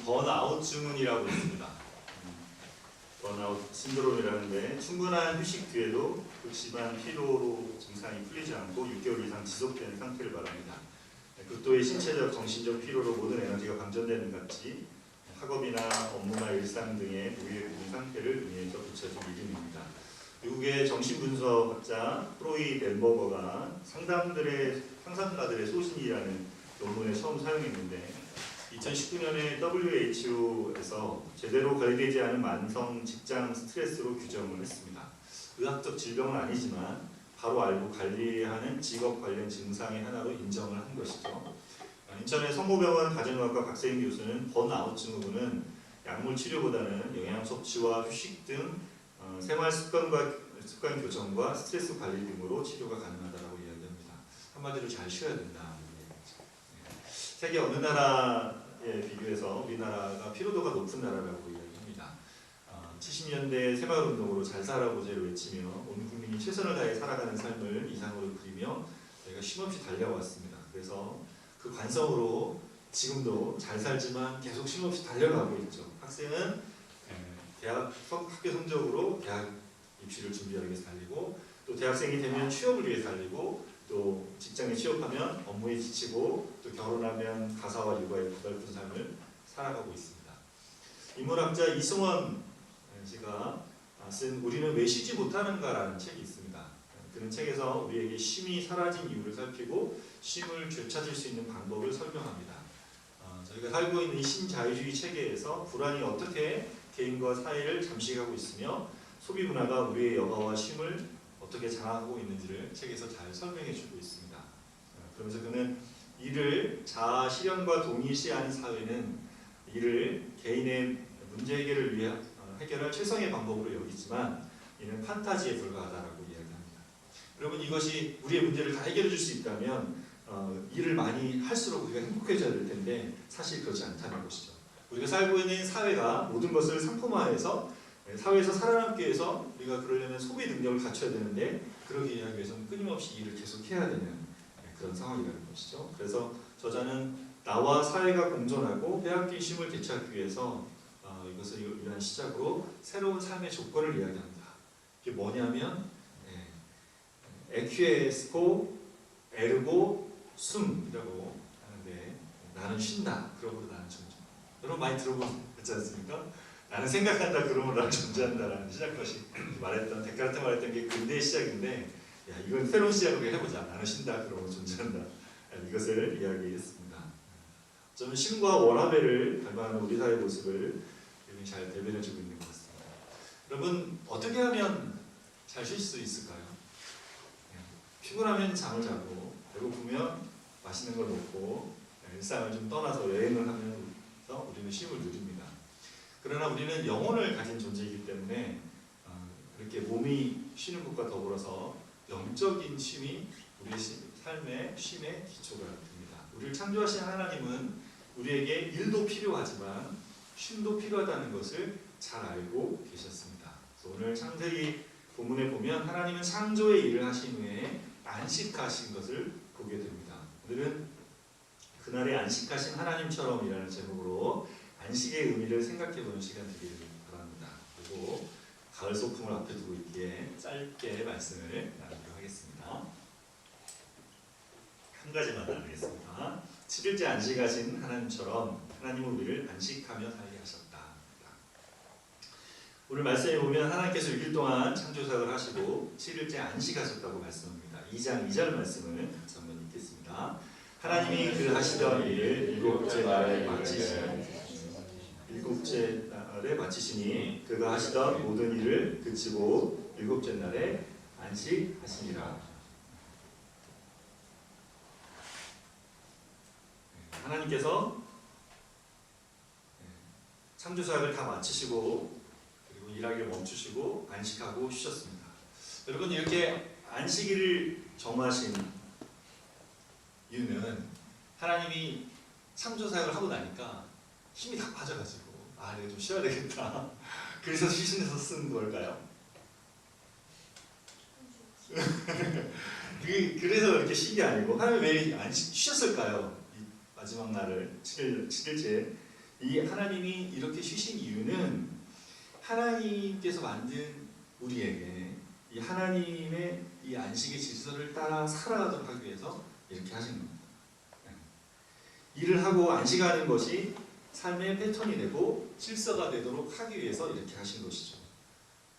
번아웃 증후군이라고 있습니다. 번아웃 신드롬이라는데 충분한 휴식 뒤에도 극심한 피로로 증상이 풀리지 않고 6개월 이상 지속되는 상태를 말합니다. 극도의 신체적, 정신적 피로로 모든 에너지가 방전되는 같이 학업이나 업무나 일상 등의 무의에 든 상태를 의미해서 구체적 이름입니다. 미국의 정신분석학자 프로이 덴버거가 상담가들의 소신이라는 논문에 처음 사용했는데 2019년에 WHO에서 제대로 관리되지 않은 만성 직장 스트레스로 규정을 했습니다. 의학적 질병은 아니지만 바로 알고 관리하는 직업 관련 증상의 하나로 인정을 한 것이죠. 인천의 성모병원 가정의학과 박세인 교수는 번아웃 증후군은 약물 치료보다는 영양 섭취와 휴식 등 생활 습관 교정과 스트레스 관리 등으로 치료가 가능하다고 이야기합니다. 한마디로 잘 쉬어야 된다. 세계 어느 나라에 비교해서 우리나라가 피로도가 높은 나라라고 이야기합니다. 70년대 새마을운동으로 잘 살아보자를 외치며 온 국민이 최선을 다해 살아가는 삶을 이상으로 그리며 저희가 쉼없이 달려왔습니다. 그래서 그 관성으로 지금도 잘 살지만 계속 쉼없이 달려가고 있죠. 학생은 학교 성적으로 대학 입시를 준비하기 위해서 달리고, 또 대학생이 되면 취업을 위해 달리고, 또 직장에 취업하면 업무에 지치고, 또 결혼하면 가사와 육아에 고달픈 삶을 살아가고 있습니다. 인문학자 이승원 씨가 쓴 우리는 왜 쉬지 못하는가라는 책이 있습니다. 그런 책에서 우리에게 쉼이 사라진 이유를 살피고 쉼을 되찾을 수 있는 방법을 설명합니다. 저희가 살고 있는 이 신자유주의 체계에서 불안이 어떻게 개인과 사회를 잠식하고 있으며 소비 문화가 우리의 여가와 쉼을 어떻게 장악하고 있는지를 책에서 잘 설명해 주고 있습니다. 그러면서 그는 이를 자아 실현과 동일시하는 사회는 이를 개인의 문제 해결을 위해 해결할 최선의 방법으로 여기지만 이는 판타지에 불과하다라고 이야기합니다. 여러분, 이것이 우리의 문제를 다 해결해 줄 수 있다면 일을 많이 할수록 우리가 행복해져야 될 텐데 사실 그렇지 않다는 것이죠. 우리가 살고 있는 사회가 모든 것을 상품화해서 사회에서 살아남기 위해서 우리가 그러려면 소비 능력을 갖춰야 되는데 그러기 위해서는 끊임없이 일을 계속 해야 되는 그런 상황이라는 것이죠. 그래서 저자는 나와 사회가 공존하고 빼앗긴 쉼을 되찾기 위해서 이것을 위한 시작으로 새로운 삶의 조건을 이야기합니다. 이게 뭐냐면 에퀴에스코 에르고 숨이라고 하는데, 나는 쉰다, 그러므로 나는 존재한다. 여러분 많이 들어보지 않습니까? 나는 생각한다, 그러므로 나는 존재한다라는 시작것이 말했던 데카르트 말했던 게 근대의 시작인데, 야, 이건 새로운 시작으로 해보자. 나는 쉰다, 그러므로 존재한다. 이것을 이야기했습니다. 어쩌면 쉼과 워라밸을 닮아가는 우리 사회의 모습을 잘 대변해주고 있는 것 같습니다. 여러분, 어떻게 하면 잘 쉴 수 있을까요? 피곤하면 잠을 자고, 배고프면 맛있는 걸 먹고, 일상을 좀 떠나서 여행을 하면서 우리는 쉼을 누립니다. 그러나 우리는 영혼을 가진 존재이기 때문에 이렇게 몸이 쉬는 것과 더불어서 영적인 쉼이 우리의 삶의 쉼의 기초가 됩니다. 우리를 창조하신 하나님은 우리에게 일도 필요하지만 쉼도 필요하다는 것을 잘 알고 계셨습니다. 그래서 오늘 창세기 본문에 보면 하나님은 창조의 일을 하신 후에 안식하신 것을 보게 됩니다. 오늘은 그날의 안식하신 하나님처럼이라는 제목으로 안식의 의미를 생각해보는 시간 되기를 바랍니다. 그리고 가을 소풍을 앞에 두고 있기에 짧게 말씀을 나누도록 하겠습니다. 한 가지만 나누겠습니다. 7일째 안식하신 하나님처럼 하나님은 우리를 안식하며 살게 하셨다. 오늘 말씀에 보면 하나님께서 6일 동안 창조사역을 하시고 7일째 안식하셨다고 말씀합니다. 2장 2절 말씀을 같이 한번 읽겠습니다. 하나님이 그 하시던 일을 일곱째 날에 마치시니 그가 하시던 모든 일을 그치고 일곱째 날에 안식하시니라. 하나님께서 창조사역을 다 마치시고 그리고 일하기를 멈추시고 안식하고 쉬셨습니다. 여러분, 이렇게 안식일을 정하신 이유는 하나님이 창조사역을 하고 나니까 힘이 다 빠져가지고 내가 좀 쉬어야 되겠다. 그래서 쉬신에서 쓴 걸까요? 그래서 이렇게 쉰 게 아니고 하나님이 왜 쉬셨을까요? 이 마지막 날을 7일째 이 하나님이 이렇게 쉬신 이유는 하나님께서 만든 우리에게 이 하나님의 이 안식의 질서를 따라 살아가도록 하기 위해서 이렇게 하신 겁니다. 일을 하고 안식하는 것이 삶의 패턴이 되고 질서가 되도록 하기 위해서 이렇게 하신 것이죠.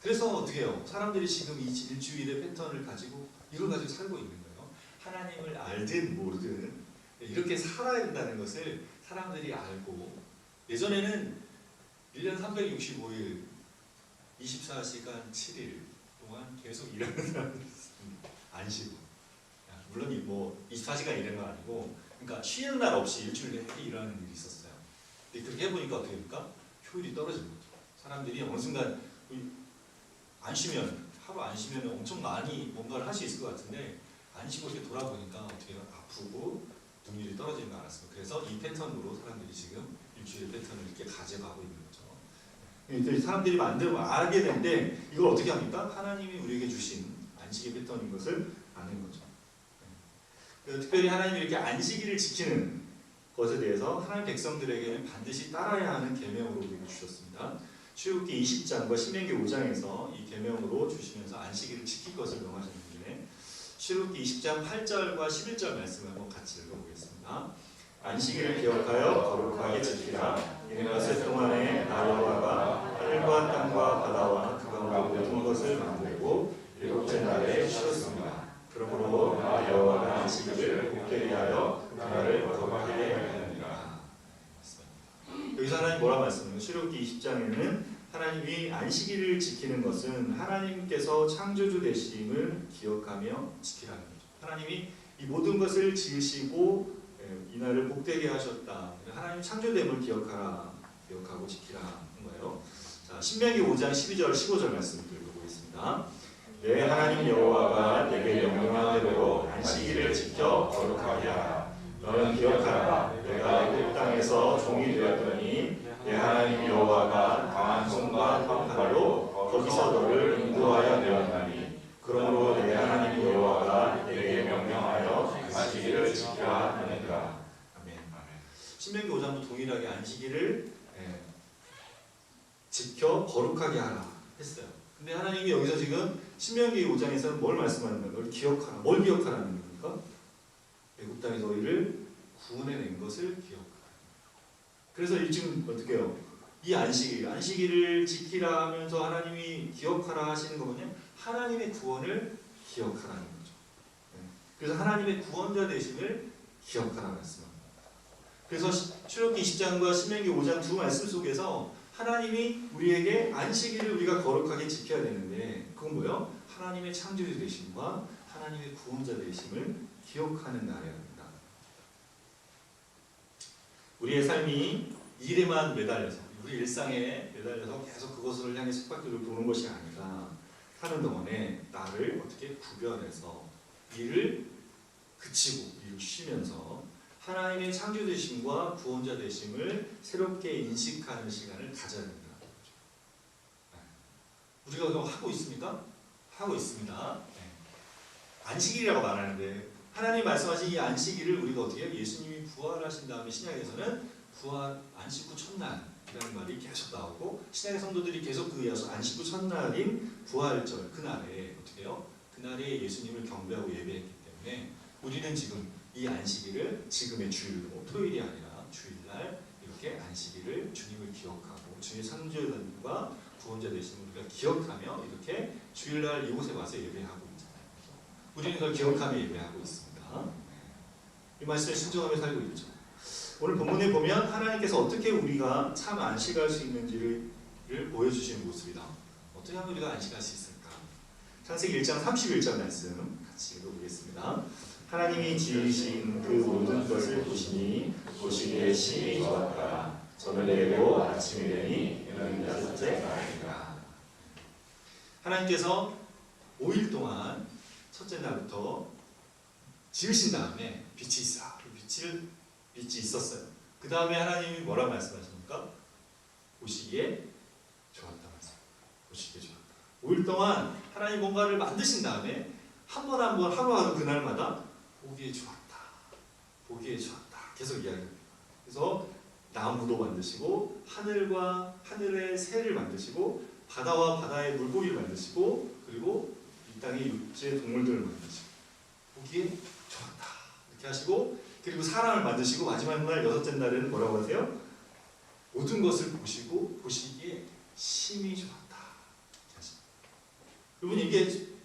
그래서 어떻게 해요? 사람들이 지금 이 일주일의 패턴을 가지고 이걸 가지고 살고 있는 거예요. 하나님을 알든 모르든 이렇게 살아야 된다는 것을 사람들이 알고, 예전에는 1년 365일 24시간 7일 동안 계속 일하는 사람들이 있습니다. 안 쉬고. 물론 뭐 24시간 일하는 건 아니고, 그러니까 쉬는 날 없이 일주일 내내 일하는 일이 있었어요. 근데 그렇게 해보니까 어떻게 됩니까? 효율이 떨어지는 거죠. 사람들이 어느 순간 안 쉬면, 하루 안 쉬면 엄청 많이 뭔가를 할 수 있을 것 같은데 안 쉬고 이렇게 돌아보니까 어떻게 아프고 능률이 떨어지는 거 알았습니다. 그래서 이 패턴으로 사람들이 지금 일주일 패턴을 이렇게 가져가고 있는 거죠. 사람들이 만들고 알게 되는데 이걸 어떻게 합니까? 하나님이 우리에게 주신 안식의 패턴인 것을 아는 거죠. 특별히 하나님이 이렇게 안식일을 지키는 것에 대해서 하나님 백성들에게는 반드시 따라야 하는 계명으로 우리에게 주셨습니다. 출애굽기 20장과 신명기 5장에서 이 계명으로 주시면서 안식일을 지킬 것을 명하셨는데, 출애굽기 20장 8절과 11절 말씀을 한번 같이 읽어보겠습니다. 안식일을 기억하여 거룩하게 지키라. 이것을 동안에 나 여호와가 하늘과 땅과 바다와 그 가운데 모든 것을 만들고 일곱째 날에 쉬었습니다. 그러므로 나 여호와가 안식일을 복되게 하여 그날을 거룩하게 하느니라. 여기서 하나님 뭐라 말씀하세요? 출애굽기 20장에는 하나님이 안식일을 지키는 것은 하나님께서 창조주 되심을 기억하며 지키라는 거죠. 하나님이 이 모든 것을 지으시고 이날을 복되게 하셨다. 하나님 창조됨을 기억하고 지키라 하는 거예요. 자, 신명기 5장 12절 15절 말씀 읽어보겠습니다. 내 하나님 여호와가 내게 명령한 대로 안식일을 지켜 거룩하게 하라. 너는 기억하라. 내가 애굽 땅에서 종이 되었더니 내 하나님 여호와가 강한 손과 황팔로 거기서 너를 인도하여 내었나니, 그러므로 내 하나님 여호와가 내게 명령하여 안식일을 지키라 하느니라. 아멘. 신명기 5장도 동일하게 안식일을 지켜 거룩하게 하라 했어요. 근데 하나님이 여기서 지금 신명기 5장에서는 뭘 말씀하는 거예요? 널 기억하라. 뭘 기억하라는 겁니까? 애굽 땅에서 너희를 구원해낸 것을 기억하라. 그래서 지금 어떻게 해요? 이 안식일을 지키라 하면서 하나님이 기억하라 하시는 거거든요. 하나님의 구원을 기억하라는 거죠. 그래서 하나님의 구원자 되심을 기억하라 말씀합니다. 그래서 출애굽기 20장과 신명기 5장 두 말씀 속에서 하나님이 우리에게 안식일을 우리가 거룩하게 지켜야 되는데, 그건 뭐예요? 하나님의 창조주 되심과 하나님의 구원자 되심을 기억하는 날입니다. 우리의 삶이 일에만 매달려서, 우리 일상에 매달려서 계속 그것을 향해 속박들을 도는 것이 아니라 하는 동안에 나를 어떻게 구별해서 일을 그치고 일을 쉬면서 하나님의 창조 되심과 구원자 되심을 새롭게 인식하는 시간을 가져야 된다는 거죠. 우리가 그거 하고 있습니까? 하고 있습니다. 안식일이라고 말하는데 하나님 말씀하신 이 안식일을 우리가 어떻게 해요? 예수님이 부활하신 다음에 신약에서는 부활 안식 후 첫날이라는 말이 계속 나오고, 신약의 성도들이 계속 그 안식 후 첫날인 부활절 그날에 어떻게 해요? 그날에 예수님을 경배하고 예배했기 때문에 우리는 지금 이 안식일을 지금의 주일로, 토요일이 아니라 주일날 이렇게 안식일을 주님을 기억하고 주의 창조자과 구원자 되시는 우리가 기억하며 이렇게 주일날 이곳에 와서 예배하고 있잖아요. 우리는 그걸 기억하며 예배하고 있습니다. 이 말씀에 순종하며 살고 있죠. 오늘 본문에 보면 하나님께서 어떻게 우리가 참 안식할 수 있는지를 보여주시는 모습이다. 어떻게 하면 우리가 안식할 수 있을까? 창세기 1장 31절 말씀 같이 읽어보겠습니다. 하나님이 지으신 그 모든 것을 보시니 보시기에 심히 좋았다. 저는 내고 아침이 되니 이는 다섯째 날이라. 하나님께서 5일 동안 첫째 날부터 지으신 다음에 빛이 있어. 빛이 있었어요. 그 다음에 하나님이 뭐라 말씀하십니까? 보시기에 좋았다 말씀. 보시기에 좋았다. 5일 동안 하나님 뭔가를 만드신 다음에 한 번 한 번 하루하루 그날마다 보기에 좋았다. 보기에 좋았다. 계속 이야기합니다. 그래서 나무도 만드시고 하늘과 하늘의 새를 만드시고 바다와 바다의 물고기를 만드시고 그리고 이 땅의 육지의 동물들을 만드시고 보기에 좋았다 이렇게 하시고 그리고 사람을 만드시고 마지막 날 여섯째 날에는 뭐라고 하세요? 모든 것을 보시고 보시기에 심히 좋았다 이렇게 하십니다. 여러분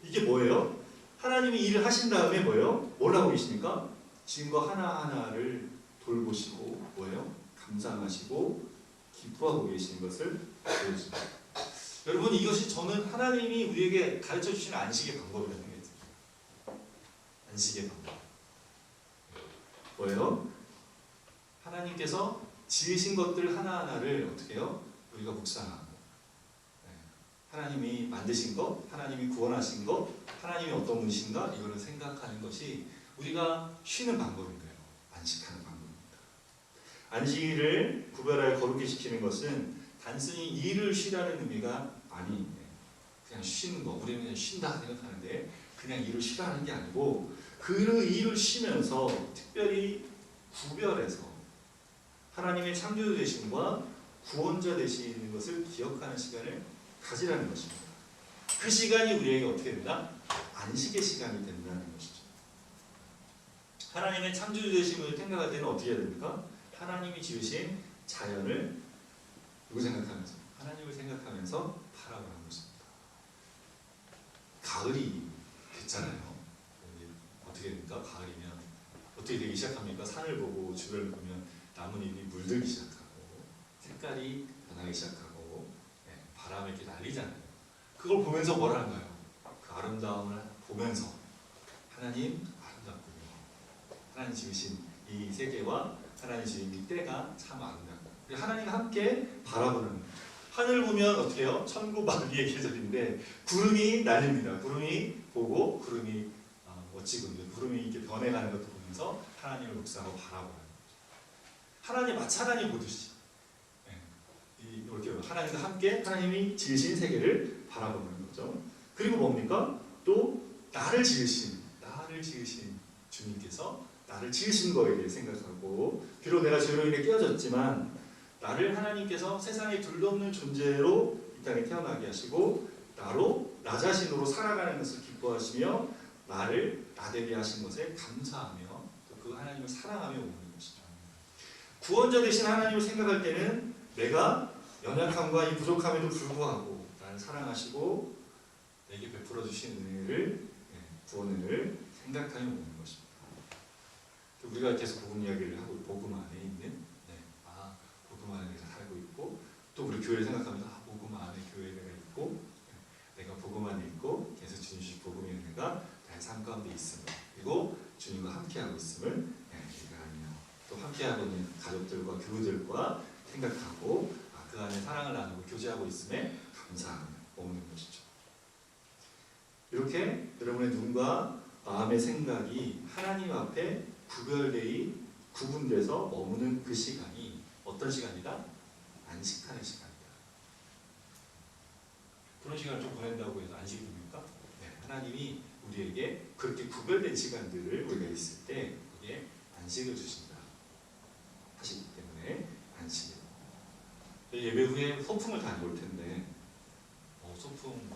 이게 뭐예요? 하나님이 일을 하신 다음에 뭐예요? 뭘 하고 계십니까? 지은 거 하나하나를 돌보시고 뭐예요? 감상하시고 기뻐하고 계시는 것을 보여줍니다. 여러분 이것이 저는 하나님이 우리에게 가르쳐 주시는 안식의 방법이라는 게 있어요. 안식의 방법. 뭐예요? 하나님께서 지으신 것들 하나하나를 어떻게 해요? 우리가 묵상하고 하나님이 만드신 것, 하나님이 구원하신 것, 하나님이 어떤 분이신가 이거를 생각하는 것이 우리가 쉬는 방법인 거예요. 안식하는 방법입니다. 안식일을 구별하여 거룩히 지키는 것은 단순히 일을 쉬라는 의미가 아니에요. 그냥 쉬는 거, 우리는 그냥 쉰다 생각하는데 그냥 일을 쉬라는 게 아니고 그 일을 쉬면서 특별히 구별해서 하나님의 창조주 되심과 구원자 되시는 것을 기억하는 시간을 가지라는 것입니다. 그 시간이 우리에게 어떻게 된다? 안식의 시간이 된다는 것이죠. 하나님의 창조주 되심을 생각할 때는 어떻게 해야 됩니까? 하나님이 지으신 자연을 누구 생각하면서? 하나님을 생각하면서 바라보는 것입니다. 가을이 됐잖아요. 어떻게 됩니까? 가을이면 어떻게 되기 시작합니까? 산을 보고 주변을 보면 나뭇잎이 물들기 시작하고 색깔이 변하기 시작하고 바람에 이렇게 날리잖아요. 그걸 보면서 뭘 하는가요? 그 아름다움을 보면서 하나님 아름답군요. 하나님 지으신 이 세계와 하나님 지으신 이 때가 참 아름답고 하나님과 함께 바라보는 하늘 보면 어떻게 해요? 천구만리의 계절인데 구름이 날립니다. 구름이 보고 구름이 멋지고 구름이 이렇게 변해가는 것도 보면서 하나님을 묵상하고 바라보는 하나님 마치 하나님 보듯이 이렇게 하나님과 함께 하나님이 지으신 세계를 바라보는 거죠. 그리고 뭡니까? 또 나를 지으신 주님께서 나를 지으신 거에 대해 생각하고 비록 내가 죄로 인해 깨어졌지만 나를 하나님께서 세상에 둘도 없는 존재로 이 땅에 태어나게 하시고 나로 나 자신으로 살아가는 것을 기뻐하시며 나를 나되게 하신 것에 감사하며 또 그 하나님을 사랑하며 오는 것이죠. 구원자 되신 하나님을 생각할 때는 내가 연약함과 이 부족함에도 불구하고 나를 사랑하시고 내게 베풀어 주신 은혜를 구원을 생각하며 오는 것입니다. 우리가 계속 복음 이야기를 하고 복음 안에 있는 복음 안에 살고 있고 또 우리 교회를 생각하면서 복음 안에 교회가 있고 내가 복음 안에 있고 계속 주님 주신 복음의 은혜가 나의 삶 가운데 있음을 그리고 주님과 함께하고 있음을 우리가 또 함께하고 있는 가족들과 교우들과 생각하고 그 안에 사랑을 나누고 교제하고 있음에 감사하며 먹는 것이죠. 이렇게 여러분의 눈과 마음의 생각이 하나님 앞에 구분돼서 머무는 그 시간이 어떤 시간이다? 안식하는 시간이다. 그런 시간을 좀 보낸다고 해서 안식이 됩니까? 하나님이 우리에게 그렇게 구별된 시간들을 우리가 있을 때 그게 안식을 주신다 하시기 때문에 안식이에요. 예배 후에 소풍을 다녀올 텐데 소풍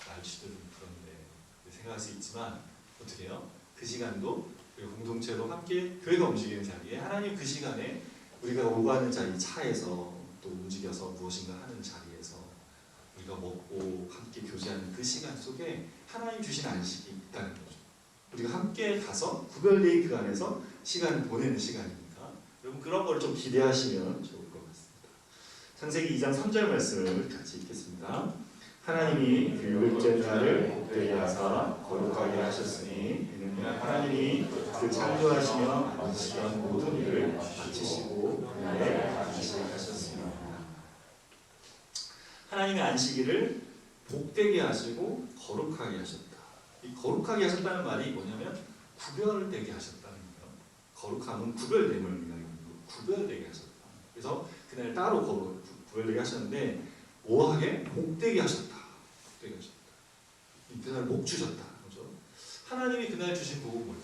날씨들은 그런데 생각할 수 있지만 어떻게 해요? 그 시간도 공동체로 함께 교회가 움직이는 자리에 하나님 그 시간에 우리가 오가는 자리 차에서 또 움직여서 무엇인가 하는 자리에서 우리가 먹고 함께 교제하는 그 시간 속에 하나님 주신 안식이 있다는 거죠. 우리가 함께 가서 구별된 그 안에서 시간을 보내는 시간이니까 여러분 그런 걸 좀 기대하시면 좋을 것 같습니다. 창세기 2장 3절 말씀을 같이 읽겠습니다. 하나님이 그 6일째 날을 복되게 하사 거룩하게 하셨으니 이는 하나님이 그 창조하시며 만드시던 모든 일을 마치시고 그날에 안식하셨습니다. 하나님의 안식일을 복되게 하시고 거룩하게 하셨다. 이 거룩하게 하셨다는 말이 뭐냐면 구별되게 하셨다는 거예요. 거룩함은 구별됨을 의미하는 구별되게 하셨다. 그래서 그날 따로 구별되게 하셨는데 뭐하게? 복되게 하셨다. 복되게 하셨다. 그날 복 주셨다. 그렇죠? 하나님이 그날 주신 복은 뭐예요?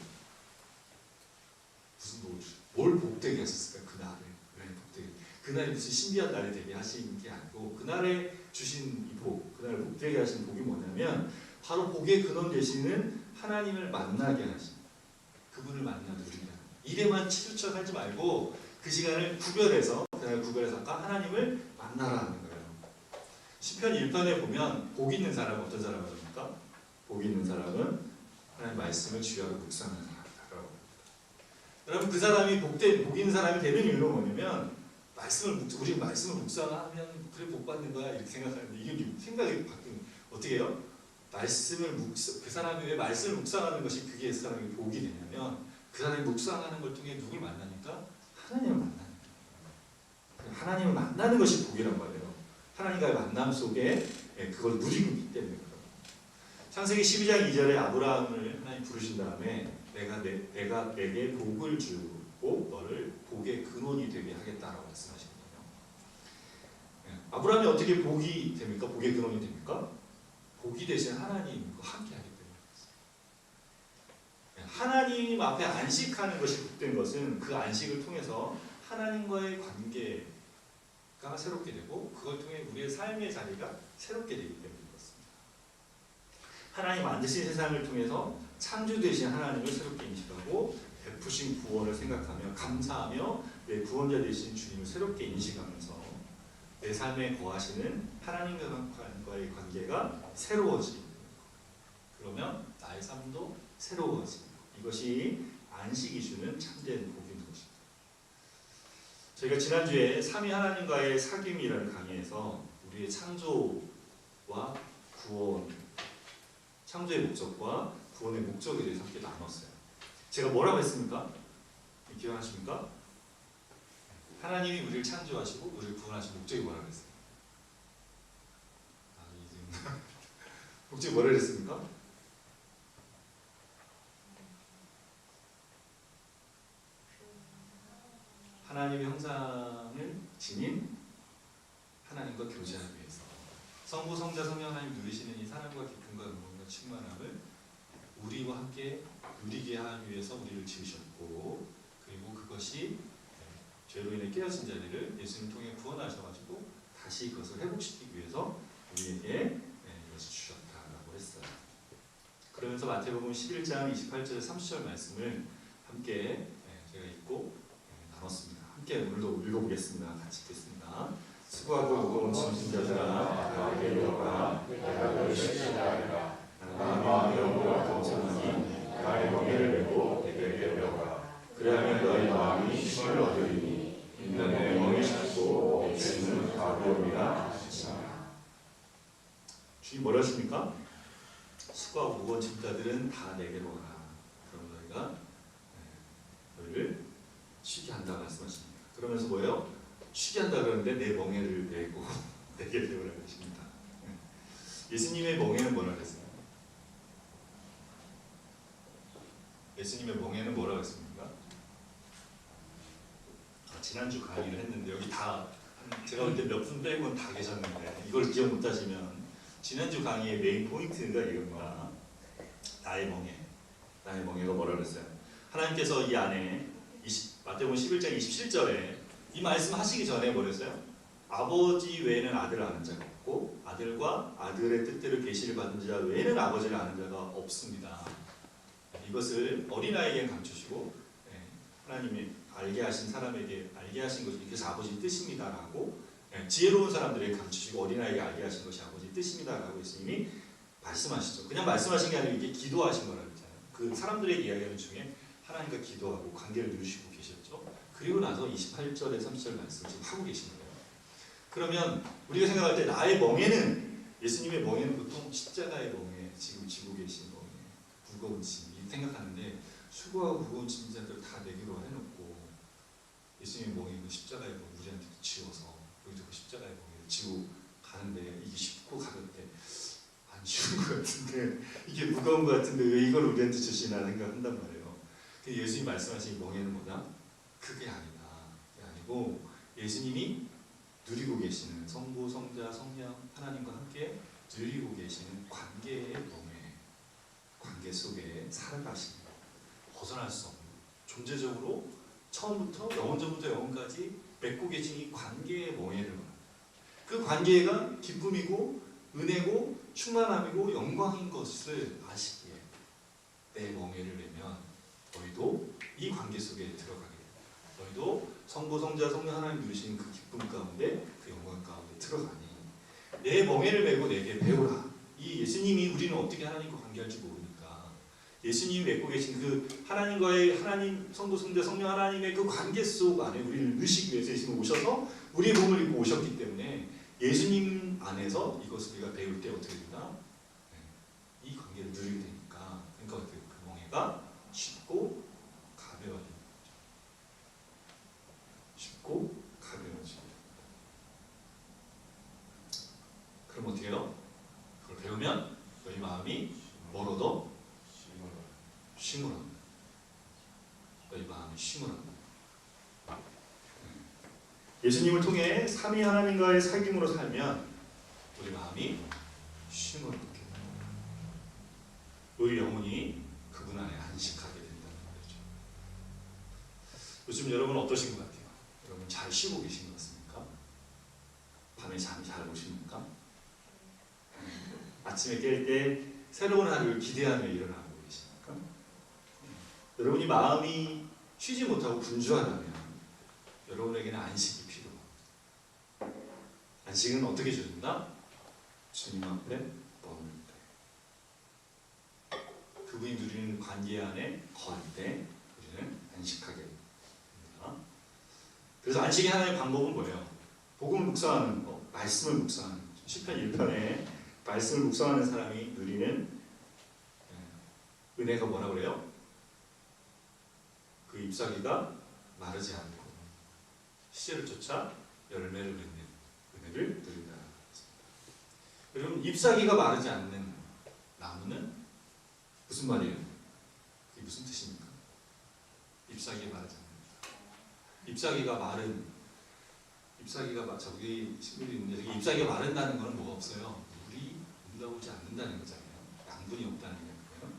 무슨 복을 주셨어요? 뭘 복되게 하셨을까요? 그날을 왜 복되게? 그날이 무슨 신비한 날이 되게 하신 게 아니고 그날에 주신 이 복, 그날 복되게 하신 복이 뭐냐면 바로 복의 근원 되시는 하나님을 만나게 하신, 그분을 만나 누리게 하는, 일에만 치우쳐하지 말고 그 시간을 구별해서, 그날 구별해서 아까 하나님을 만나라 하는 거예요. 시편 1편에 보면 복 있는 사람은 어떤 사람입니까? 복 있는 사람은 하나님 말씀을 주야로 묵상하는 사람이라고. 여러분, 그 사람이 복 있는 사람이 되는 이유는 뭐냐면 우리 말씀을 묵상하면 그래 복 받는 거야 이렇게 생각하는데, 이게 생각이 바뀌는, 어떻게 해요? 그 사람이 왜 말씀을 묵상하는 것이 그게 그 사람에게 복이 되냐면 그 사람이 묵상하는 걸 통해 누굴 만나니까? 하나님을 만나는 거예요. 하나님을 만나는 것이 복이란 말이에요. 하나님과의 만남 속에 그걸 누리고 있기 때문에 그래요. 창세기 12장 2절에 아브라함을 하나님 부르신 다음에 내가 내게 복을 주고 너를 복의 근원이 되게 하겠다라고 말씀하시거든요. 아브라함이 어떻게 복이 됩니까? 복의 근원이 됩니까? 복이 되신 하나님과 함께하기 때문에. 하나님 앞에 안식하는 것이 복된 것은 그 안식을 통해서 하나님과의 관계가 새롭게 되고 그걸 통해 우리의 삶의 자리가 새롭게 되기 때문에 그렇습니다. 하나님 만드신 세상을 통해서 창조되신 하나님을 새롭게 인식하고 베푸신 구원을 생각하며 감사하며 내 구원자 되신 주님을 새롭게 인식하면서 내 삶에 거하시는 하나님과의 관계가 새로워지고, 그러면 나의 삶도 새로워지고, 이것이 안식이 주는 참된 복인 것입니다. 저희가 지난주에 삼위 하나님과의 사귐이라는 강의에서 우리의 창조와 구원, 창조의 목적과 구원의 목적에 대해서 함께 나눴어요. 제가 뭐라고 했습니까? 기억하십니까? 하나님이 우리를 창조하시고 우리를 구원하신 목적이 뭐라고 했어요? 목적이 뭐라고 했습니까? 하나님의 형상을 지닌 하나님과 교제하기 위해서 성부, 성자, 성령 하나님 누리시는 이 사랑과 기쁨과 응원과 충만함을 우리와 함께 누리게 하기 위해서 우리를 지으셨고, 그리고 그것이 죄로 인해 깨어진 자리를 예수님 통해 구원하셔가지고 다시 그것을 회복시키기 위해서 우리에게 이것을 주셨다라고 했어요. 그러면서 마태복음 11장 28절 30절 말씀을 함께 제가 읽고 나눴습니다. 함께 오늘도 읽어보겠습니다. 같이 읽겠습니다. 수고하고 무거운 짐진 자들아 나에게 오라. 내가 너를 쉬시리라. 나는 마음이 영과 동정하니 나의 멍에를 메고 내게 오라. 그리하면 너희 마음이 쉼을 얻으리니 이는 내 멍이 쉽고 내 짐은 가벼움이라 하시니라. 주님 뭐라 하십니까? 수고하고 무거운 짐자들은 다 내게로 오라. 그럼 너희를 쉬게 한다 말씀하십니다. 그러면서 뭐예요? 쉬게 한다 그러는데 내 멍에를 메고 내게 배우라 하십니다. 예수님의 멍에는 뭐라 그랬어요? 예수님의 멍에는 뭐라고 했습니까? 지난주 강의를 했는데 여기 다 제가 볼 때 몇 분 빼고는 다 계셨는데 이걸 기억 못하시면 지난주 강의의 메인 포인트가 이겁니다. 나의 멍에가 뭐라 그랬어요? 하나님께서 이 안에 마태복음 11장 27절에 이 말씀 하시기 전에 뭐랬어요? 아버지 외에는 아들을 아는 자가 없고 아들과 아들의 뜻대로 계시를 받은 자 외에는 아버지를 아는 자가 없습니다. 이것을 어린아이에게 감추시고 하나님이 알게 하신 사람에게 알게 하신 것이 그래서 아버지 뜻입니다라고 지혜로운 사람들에게 감추시고 어린아이에게 알게 하신 것이 아버지 뜻입니다라고 예수님이 말씀하시죠. 그냥 말씀하신 게 아니고 이게 기도하신 거라고 했잖아요. 그 사람들에게 이야기하는 중에 하나님과 기도하고 관계를 누리시고 계셨죠. 그리고 나서 28절에 30절 말씀을 지금 하고 계신 거예요. 그러면 우리가 생각할 때 나의 멍에는 예수님의 멍에는 보통 십자가의 멍에 지금 지고 계신 멍에 무거운 짐 생각하는데 수고하고 무거운 짐자들 다 내기로 해놓고 예수님의 멍에 그 십자가의 멍 우리한테 지워서 우리도 그 십자가의 멍에 지고 가는데 이게 쉽고 가볍대 안 쉬운 것 같은데 이게 무거운 것 같은데 왜 이걸 우리한테 주시나 생각한단 말이에요. 근데 예수님 말씀하신 멍에는 뭐다? 그게 아니다. 그게 아니고 예수님이 누리고 계시는 성부, 성자, 성령 하나님과 함께 누리고 계시는 관계의 멍에 관계 속에 살아가시는 벗어날 수 없는 존재적으로 처음부터 영원전부터 영원까지 맺고 계신 이 관계의 멍에를 말합니다. 그 관계가 기쁨이고 은혜고 충만함이고 영광인 것을 아시기에 내 멍에를 내면 너희도 이 관계 속에 들어가게 됩니다. 너희도 성부, 성자, 성령 하나님 누리신 그 기쁨 가운데 그 영광 가운데 들어가니 내 멍에를 메고 내게 배우라. 이 예수님이 우리는 어떻게 하나님과 관계할지 모르니까 예수님이 맺고 계신 그 하나님과의 하나님 성부, 성자, 성령 하나님의 그 관계 속 안에 우리를 넣으시기 위해서 예수님이 오셔서 우리의 몸을 입고 오셨기 때문에 예수님 안에서 이것을 우리가 배울 때 어떻게 된다? 이 관계를 누리게 되니까 그러니까 그 멍에가 쉽고 가벼워지는 거죠. 쉽고 가벼워지는 그럼 어떻게 해요? 그걸 배우면 너희 마음이 뭘 얻어? 쉼을 얻는다. 너희 마음이 쉼을 얻는다. 예수님을 통해 삼위 하나님과의 사귐으로 살면 우리 마음이 쉼을 얻게 됩니다. 우리 영혼이 그분 안에 안식하게 된다는 거죠. 요즘 여러분 어떠신 것 같아요? 여러분 잘 쉬고 계신 것 같습니까? 밤에 잠이 잘 오십니까? 아침에 깰 때 새로운 하루를 기대하며 일어나고 계십니까? 여러분이 마음이 쉬지 못하고 분주하다면 여러분에게는 안식이 필요합니다. 안식은 어떻게 주는다? 주님 앞에 머물 때, 그분이 누리는 관계 안에 거할 때 우리는 안식하게 됩니다. 그래서 안식의 하나의 방법은 뭐예요? 복음을 묵상하는 거, 말씀을 묵상하는 거죠. 시편 1편에 말씀을 묵상하는 사람이 누리는 은혜가 뭐라고 그래요? 그 잎사귀가 마르지 않고 시제를 쫓아 열매를 맺는 은혜를 누린다. 여러분 잎사귀가 마르지 않는 나무는 무슨 말이에요? 그게 무슨 뜻입니까? 잎사귀가 마르지 않는다. 잎사귀가 마른 잎사귀가 저기 식물이 있는데 저기 잎사귀가 마른다는 것은 뭐가 없어요? 물이 올라오지 않는다는 거잖아요. 양분이 없다는 거예요.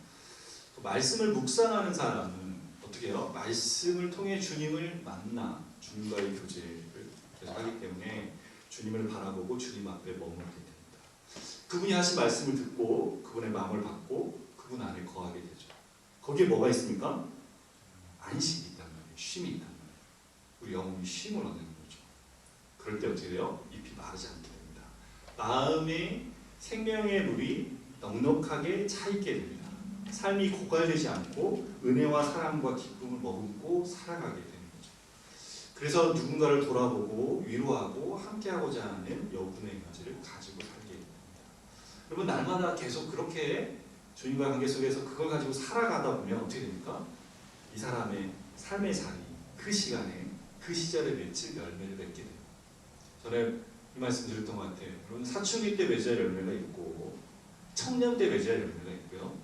또 말씀을 묵상하는 사람은 어떻게 해요? 말씀을 통해 주님을 만나 주님과의 교제를 계속하기 때문에 주님을 바라보고 주님 앞에 머물게 됩니다. 그분이 하신 말씀을 듣고 그분의 마음을 받고 그분 안에 거하게 되죠. 거기에 뭐가 있습니까? 안식이 있단 말이에요. 쉼이 있단 말이에요. 우리 영혼이 쉼을 얻는 거죠. 그럴 때 어떻게 돼요? 잎이 마르지 않게 됩니다. 마음의 생명의 물이 넉넉하게 차있게 됩니다. 삶이 고갈되지 않고 은혜와 사랑과 기쁨을 머금고 살아가게 되는 거죠. 그래서 누군가를 돌아보고 위로하고 함께하고자 하는 여분의 에너지를 가지고 살게 됩니다. 여러분 날마다 계속 그렇게 주님과의 관계 속에서 그걸 가지고 살아가다 보면 어떻게 됩니까? 이 사람의 삶의 자리, 그 시간에 그 시절에 맺힐 열매를 맺게 돼요. 전에 이 말씀 드렸던 것 같아요. 여러분 사춘기 때 맺어야 열매가 있고 청년 때 맺어야 열매가 있고요.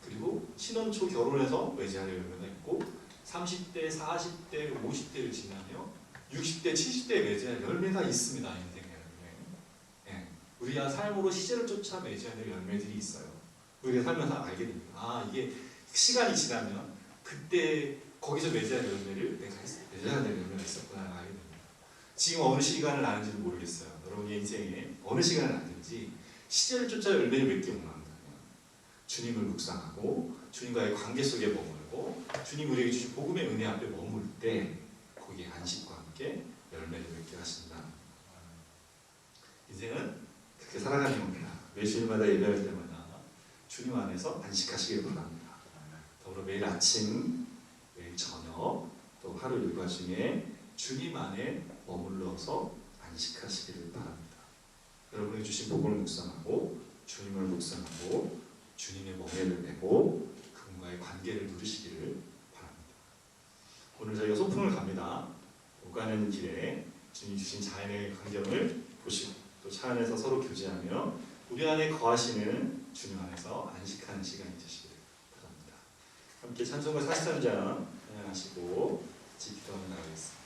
그리고 신혼 초 결혼해서 맺어야 열매가 있고 30대, 40대, 50대를 지나며 60대, 70대에 맺어야 열매가 있습니다. 인생의 열매. 예. 우리가 삶으로 시제를 쫓아 맺어야 될 열매들이 있어요. 우리가 살면서 알게 됩니다. 아 이게 시간이 지나면 그때 거기서 맺어야 될 열매를 내가 맺어야 될 열매가 있었구나 알게 됩니다. 지금 어느 시간을 나는지는 모르겠어요. 여러분의 인생에 어느 시간을 나는지 시제를 쫓아 열매를 맺기 원한다면 주님을 묵상하고 주님과의 관계 속에 머물고 주님 우리에게 주신 복음의 은혜 앞에 머물 때 거기에 안식과 함께 열매를 맺게 하신다. 인생은 그렇게 살아가는 겁니다. 매주일마다 예배할 때마다 주님 안에서 안식하시길 바랍니다. 더불어 매일 아침, 매일 저녁, 또 하루 일과 중에 주님 안에 머물러서 안식하시기를 바랍니다. 여러분이 주신 복음을 묵상하고 주님을 묵상하고 주님의 멍에를 메고 그분과의 관계를 누리시기를 바랍니다. 오늘 저희가 소풍을 갑니다. 오가는 길에 주님 주신 자연의 광경을 보시고 또 차 안에서 서로 교제하며 우리 안에 거하시는 주님 안에서 안식하는 시간이 되시기를 바랍니다. 함께 찬송가 43장 찬양하시고 같이 기도하며 나가겠습니다.